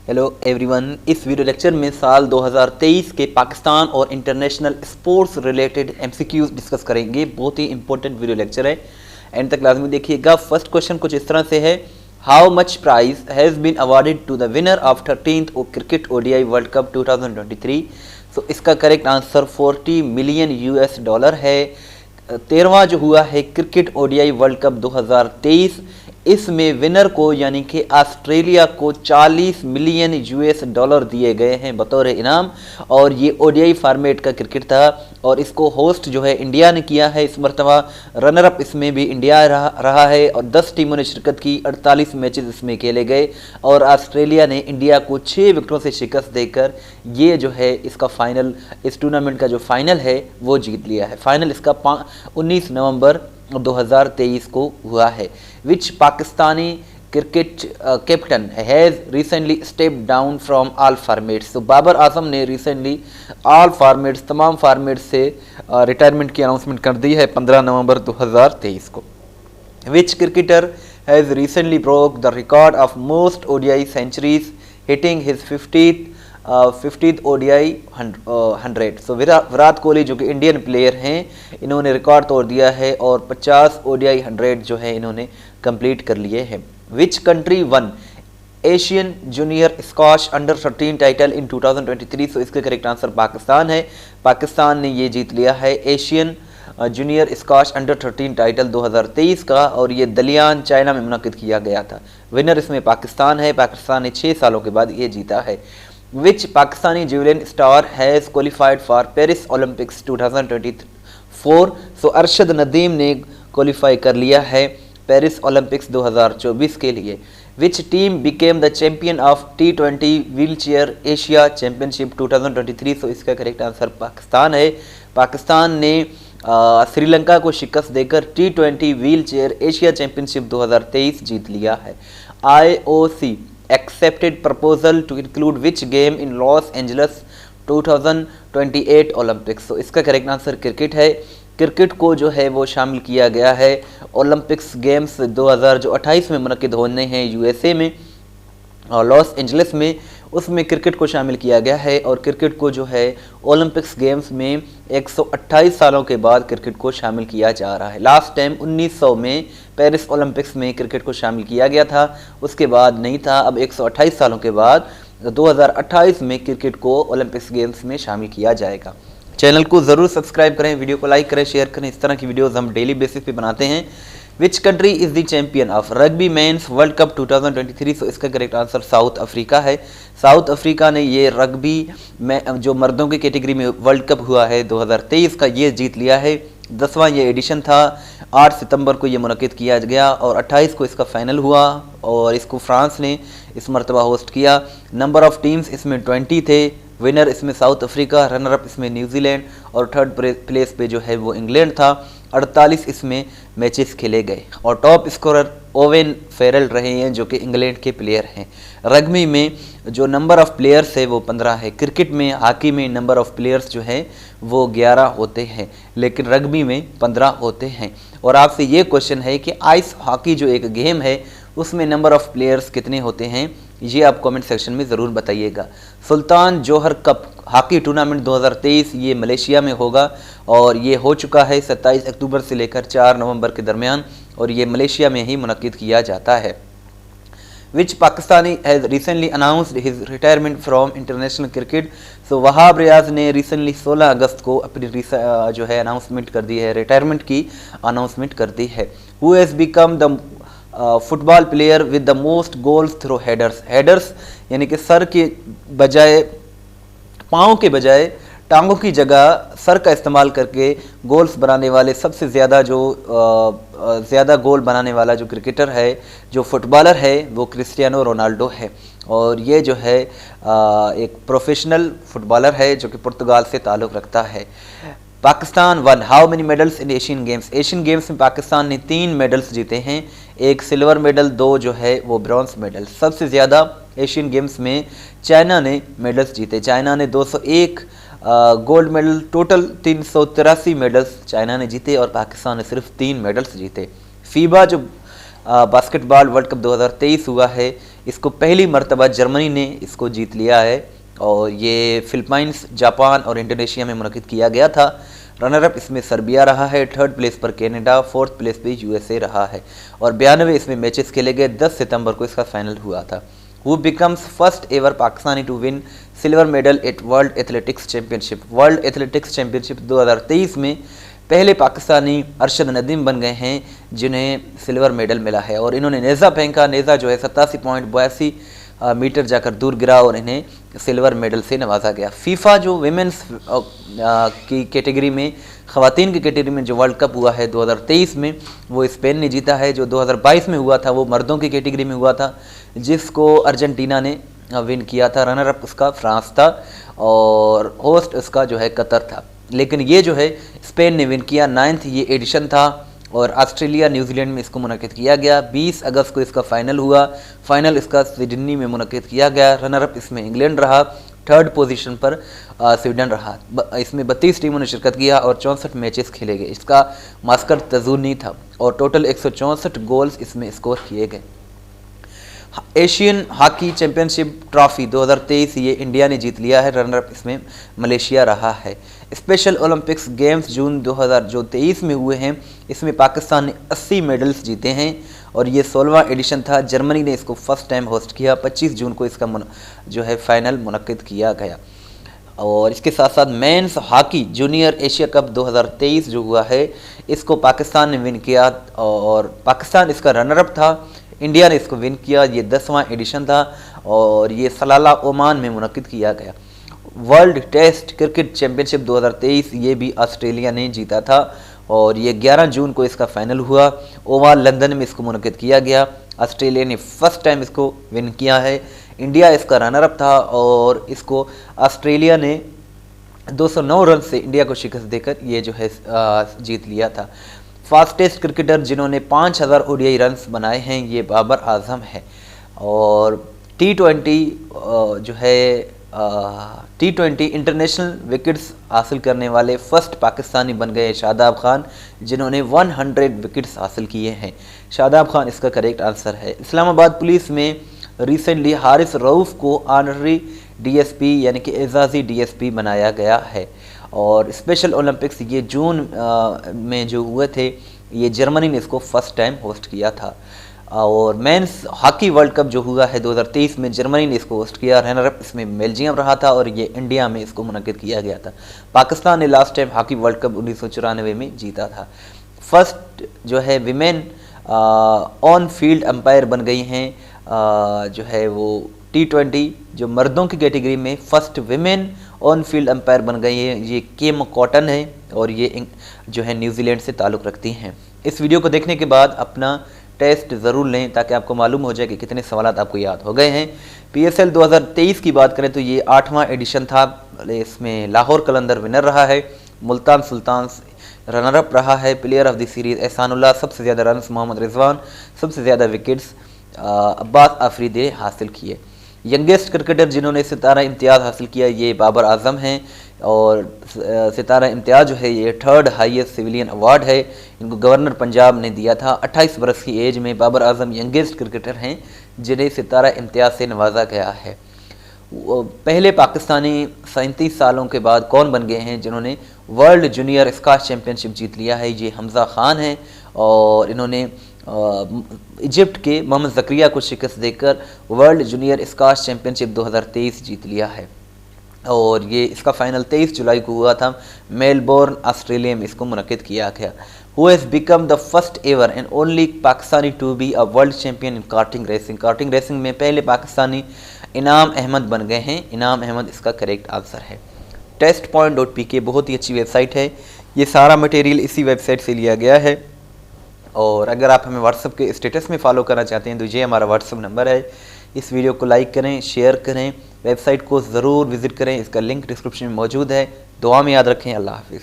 Hello everyone, इस video lecture में साल 2023 के पाकिस्तान और international sports related MCQs discuss करेंगे। बहुत ही इंपॉर्टेंट वीडियो लेक्चर है, एंड तक लाजमी देखिएगा। फर्स्ट क्वेश्चन कुछ इस तरह से है, how much prize has been awarded to the winner of 13th cricket ODI world cup 2023। So इसका correct answer 40 million US dollar है। 13वां जो हुआ है क्रिकेट ओडीआई वर्ल्ड कप 2023, इसमें विनर को यानी कि ऑस्ट्रेलिया को 40 मिलियन यूएस डॉलर दिए गए हैं बतौर इनाम। और ये ओडीआई फॉर्मेट का क्रिकेट था और इसको होस्ट जो है इंडिया ने किया है इस मरतबा। रनर अप इसमें भी इंडिया रहा है और 10 टीमों ने शिरकत की, 48 मैचेस इसमें खेले गए और ऑस्ट्रेलिया ने इंडिया को 6 विकेटों से शिकस्त देकर ये जो है इसका फाइनल, इस टूर्नामेंट का जो फाइनल है वो जीत लिया है। फाइनल इसका 19 नवंबर 2023 को हुआ है। Which Pakistani cricket captain has recently step down from all formats. तो बाबर आजम ने रिसेंटली ऑल फॉर्मेट्स, तमाम फॉर्मेट्स से रिटायरमेंट की अनाउंसमेंट कर दी है 15 नवंबर 2023 को। Which cricketer has recently broke the record of most ODI centuries hitting his 50th ODI 100। So Virat Kohli जो कि इंडियन प्लेयर हैं, इन्होंने रिकॉर्ड तोड़ दिया है और 50 ओडीआई 100 जो है इन्होंने कंप्लीट कर लिए हैं। Which country one Asian junior squash under 13 title in 2023। So इसका करेक्ट आंसर पाकिस्तान है। पाकिस्तान ने ये जीत लिया है Asian junior squash under 13 title 2023 का, और ये दलियान चाइना में मुनक्किद किया गया था। विनर इसमें पाकिस्तान है। पाकिस्तान ने 6 सालों के बाद ये जीता है। Which Pakistani javelin star has qualified for Paris Olympics 2024। So Arshad Nadeem ने क्वालिफाई कर लिया है पेरिस ओलंपिक्स 2024 के लिए। Which team became the champion of T20 wheel chair Asia championship 2023। So इसका करेक्ट आंसर पाकिस्तान है। पाकिस्तान ने श्रीलंका को शिकस्त देकर T20 wheel chair Asia championship 2023 जीत लिया है। IOC accepted proposal to include which game in Los Angeles 2028 Olympics. तो इसका करेक्ट आंसर क्रिकेट है। क्रिकेट को जो है वो शामिल किया गया है ओलंपिक्स गेम्स 2028 में मुनक्किद होने हैं यूएसए में और लॉस एंजलिस में, उसमें क्रिकेट को शामिल किया गया है। और क्रिकेट को जो है ओलंपिक्स गेम्स में 128 सालों के बाद क्रिकेट को शामिल किया जा रहा है। लास्ट टाइम 1900 में पेरिस ओलंपिक्स में क्रिकेट को शामिल किया गया था, उसके बाद नहीं था। अब 128 सालों के बाद 2028 में क्रिकेट को ओलंपिक्स गेम्स में शामिल किया जाएगा। चैनल को ज़रूर सब्सक्राइब करें, वीडियो को लाइक करें, शेयर करें। इस तरह की वीडियोज़ हम डेली बेसिस पे बनाते हैं। Which country is the champion of rugby mains world cup 2023। So इसका करेक्ट आंसर साउथ अफ्रीका है। साउथ अफ्रीका ने ये रग्बी में जो मर्दों की कैटेगरी में वर्ल्ड कप हुआ है 2023 का, ये जीत लिया है। 10वां ये एडिशन था। 8 सितंबर को ये मुनक्किद किया गया और 28 को इसका फाइनल हुआ और इसको फ्रांस ने इस मरतबा होस्ट किया। नंबर ऑफ टीम्स इसमें 20 थे। विनर इसमें साउथ अफ्रीका, रनर अप इसमें न्यूजीलैंड और थर्ड प्लेस पे जो है वो इंग्लैंड था। 48 इसमें मैचेस खेले गए और टॉप स्कोरर ओवेन फेरल रहे हैं जो कि इंग्लैंड के प्लेयर हैं। रग्बी में जो नंबर ऑफ़ प्लेयर्स है वो 15 है। क्रिकेट में, हॉकी में नंबर ऑफ़ प्लेयर्स जो हैं वो 11 होते हैं, लेकिन रग्बी में 15 होते हैं। और आपसे ये क्वेश्चन है कि आइस हॉकी जो एक गेम है उसमें नंबर ऑफ़ प्लेयर्स कितने होते हैं, ये आप कमेंट सेक्शन में ज़रूर बताइएगा। सुल्तान जोहर कप हॉकी टूर्नामेंट 2023 ये मलेशिया में होगा और ये हो चुका है 27 अक्टूबर से लेकर 4 नवंबर के दरमियान, और ये मलेशिया में ही मुनक्किद किया जाता है। Which Pakistani has recently announced his retirement from international cricket. So Wahab Riaz ने रिसेंटली 16 अगस्त को अपनी जो है अनाउंसमेंट कर दी है, रिटायरमेंट की अनाउंसमेंट कर दी है। Who has become the football player with the most goals through headers. Headers यानी कि सर के बजाय, पाँव के बजाय टांगों की जगह सर का इस्तेमाल करके गोल्स बनाने वाले सबसे ज़्यादा ज़्यादा गोल बनाने वाला जो क्रिकेटर है, जो फुटबॉलर है, वो क्रिस्टियानो रोनाल्डो है। और ये जो है एक प्रोफेशनल फुटबॉलर है जो कि पुर्तगाल से ताल्लुक़ रखता है। Pakistan one how many medals in Asian games. Asian games में पाकिस्तान ने 3 मेडल्स जीते हैं, 1 सिल्वर मेडल, 2 जो है वो ब्रॉन्ज मेडल। सबसे ज़्यादा एशियन गेम्स में चाइना ने मेडल्स जीते। चाइना ने 201 gold medal, total 383 medals China ने जीते और पाकिस्तान ने सिर्फ 3 मेडल्स जीते। फीबा जो बास्केटबॉल वर्ल्ड कप 2023 हुआ है, इसको पहली मर्तबा जर्मनी ने इसको जीत लिया है और ये फिलीपींस, जापान और इंडोनेशिया में मुनक़िद किया गया था। रनर अप इसमें सर्बिया रहा है, थर्ड प्लेस पर कनाडा, फोर्थ प्लेस पे यूएसए रहा है और 92 इसमें मैचेस खेले गए। 10 सितंबर को इसका फाइनल हुआ था। Who becomes first ever Pakistani to win silver medal at world athletics championship. World athletics championship 2023 में पहले पाकिस्तानी अरशद नदीम बन गए हैं जिन्हें सिल्वर मेडल मिला है और इन्होंने नेज़ा फेंका। नेज़ा जो है 87.82 मीटर जाकर दूर गिरा और इन्हें सिल्वर मेडल से नवाजा गया। फीफा जो विमेंस की कैटेगरी में, ख़वातीन की कैटेगरी में जो वर्ल्ड कप हुआ है 2023 में, वो स्पेन ने जीता है। जो 2022 में हुआ था वो मर्दों की कैटेगरी में हुआ था जिसको अर्जेंटीना ने विन किया था। रनर अप उसका फ्रांस था और होस्ट उसका जो है कतर था, लेकिन ये जो है स्पेन ने विन किया। 9th ये एडिशन था और ऑस्ट्रेलिया, न्यूजीलैंड में इसको मुनक़िद किया गया। 20 अगस्त को इसका फाइनल हुआ। फाइनल इसका सिडनी में मुनक़िद किया गया। रनर अप इसमें इंग्लैंड रहा, थर्ड पोजीशन पर स्वीडन रहा। इसमें 32 टीमों ने शिरकत किया और 64 मैचेस खेले गए। इसका मास्कट तजूर नहीं था और टोटल 164 गोल्स इसमें स्कोर किए गए। एशियन हॉकी चैंपियनशिप ट्रॉफी 2023 ये इंडिया ने जीत लिया है। रनर अप इसमें मलेशिया रहा है। स्पेशल ओलंपिक्स गेम्स जून 2023 में हुए हैं, इसमें पाकिस्तान ने 80 मेडल्स जीते हैं और ये 16वां एडिशन था। जर्मनी ने इसको फर्स्ट टाइम होस्ट किया। 25 जून को इसका जो है फाइनल मुनक़िद किया गया। और इसके साथ साथ men's hockey junior Asia cup 2023 जो हुआ है इसको पाकिस्तान ने विन किया और पाकिस्तान इसका रनर अप था। इंडिया ने इसको विन किया। ये 10वां एडिशन था और ये सलाला ओमान में मुनक़िद किया गया। वर्ल्ड टेस्ट क्रिकेट चैंपियनशिप 2023 ये भी ऑस्ट्रेलिया ने जीता था और ये 11 जून को इसका फाइनल हुआ। ओवल लंदन में इसको मुनक़िद किया गया। ऑस्ट्रेलिया ने फर्स्ट टाइम इसको विन किया है। इंडिया इसका रनर अप था और इसको ऑस्ट्रेलिया ने 209 रन से इंडिया को शिकस्त देकर ये जो है जीत लिया था। फास्टेस्ट क्रिकेटर जिन्होंने 5000 ओडीआई रन्स बनाए हैं ये बाबर आजम है और T20 जो है T20 इंटरनेशनल विकेट्स हासिल करने वाले फर्स्ट पाकिस्तानी बन गए शादाब खान जिन्होंने 100 विकेट्स हासिल किए हैं। शादाब खान इसका करेक्ट आंसर है। इस्लामाबाद पुलिस में रिसेंटली हारिस रऊफ़ को ऑनररी DSP यानी कि एजाज़ी DSP बनाया गया है और स्पेशल ओलंपिक्स ये जून में जो हुए थे ये जर्मनी ने इसको फर्स्ट टाइम होस्ट किया था। और मेंस हॉकी वर्ल्ड कप जो हुआ है 2023 में जर्मनी ने इसको होस्ट किया। रनर अप इसमें बेल्जियम रहा था और ये इंडिया में इसको मुनक़िद किया गया था। पाकिस्तान ने last time hockey world cup 1994 में जीता था। फर्स्ट जो है विमेन ऑन फील्ड अंपायर बन गई हैं जो है वो T20 जो मर्दों की कैटेगरी में first women on field umpire बन गई है। ये केम कॉटन है और ये जो है न्यूजीलैंड से ताल्लुक़ रखती हैं। इस वीडियो को देखने के बाद अपना टेस्ट ज़रूर लें ताकि आपको मालूम हो जाए कि कितने सवाल आपको याद हो गए हैं। PSL 2023 की बात करें तो ये 8वां एडिशन था। इसमें लाहौर कलंदर विनर रहा है, मुल्तान सुल्तान रनर अप रहा है, player of the series Ehsanullah, सबसे ज़्यादा रन्स मोहम्मद रिजवान, सबसे ज़्यादा विकेट्स अब्बास आफरीदी हासिल किए। यंगेस्ट क्रिकेटर जिन्होंने सितारा इम्तियाज़ हासिल किया ये बाबर आजम हैं और सितारा इम्तियाज़ जो है ये थर्ड हाईएस्ट सिविलियन अवार्ड है। इनको गवर्नर पंजाब ने दिया था। 28 बरस की एज में बाबर आजम यंगेस्ट क्रिकेटर हैं जिन्हें सितारा इम्तियाज़ से नवाजा गया है। पहले पाकिस्तानी 37 सालों के बाद कौन बन गए हैं जिन्होंने वर्ल्ड जूनियर स्क्वाश चैम्पियनशिप जीत लिया है? ये हमज़ा खान है और इन्होंने इजिप्ट के मोहम्मद ज़करिया को शिकस्त देकर वर्ल्ड जूनियर स्क्वाश चैम्पियनशिप 2023 जीत लिया है और ये इसका फाइनल 23 जुलाई को हुआ था। मेलबोर्न ऑस्ट्रेलिया में इसको मुनक़िद किया गया। Who has become the first ever and only Pakistani to be a world champion in karting racing. Karting racing में पहले पाकिस्तानी इनाम अहमद बन गए हैं। इनाम अहमद इसका करेक्ट आंसर है। testpoint.pk बहुत ही अच्छी वेबसाइट है। ये सारा मटेरियल इसी वेबसाइट से लिया गया है और अगर आप हमें व्हाट्सएप के स्टेटस में फॉलो करना चाहते हैं तो ये हमारा व्हाट्सएप नंबर है। इस वीडियो को लाइक करें, शेयर करें, वेबसाइट को ज़रूर विज़िट करें। इसका लिंक डिस्क्रिप्शन में मौजूद है। दुआ में याद रखें। अल्लाह हाफिज़।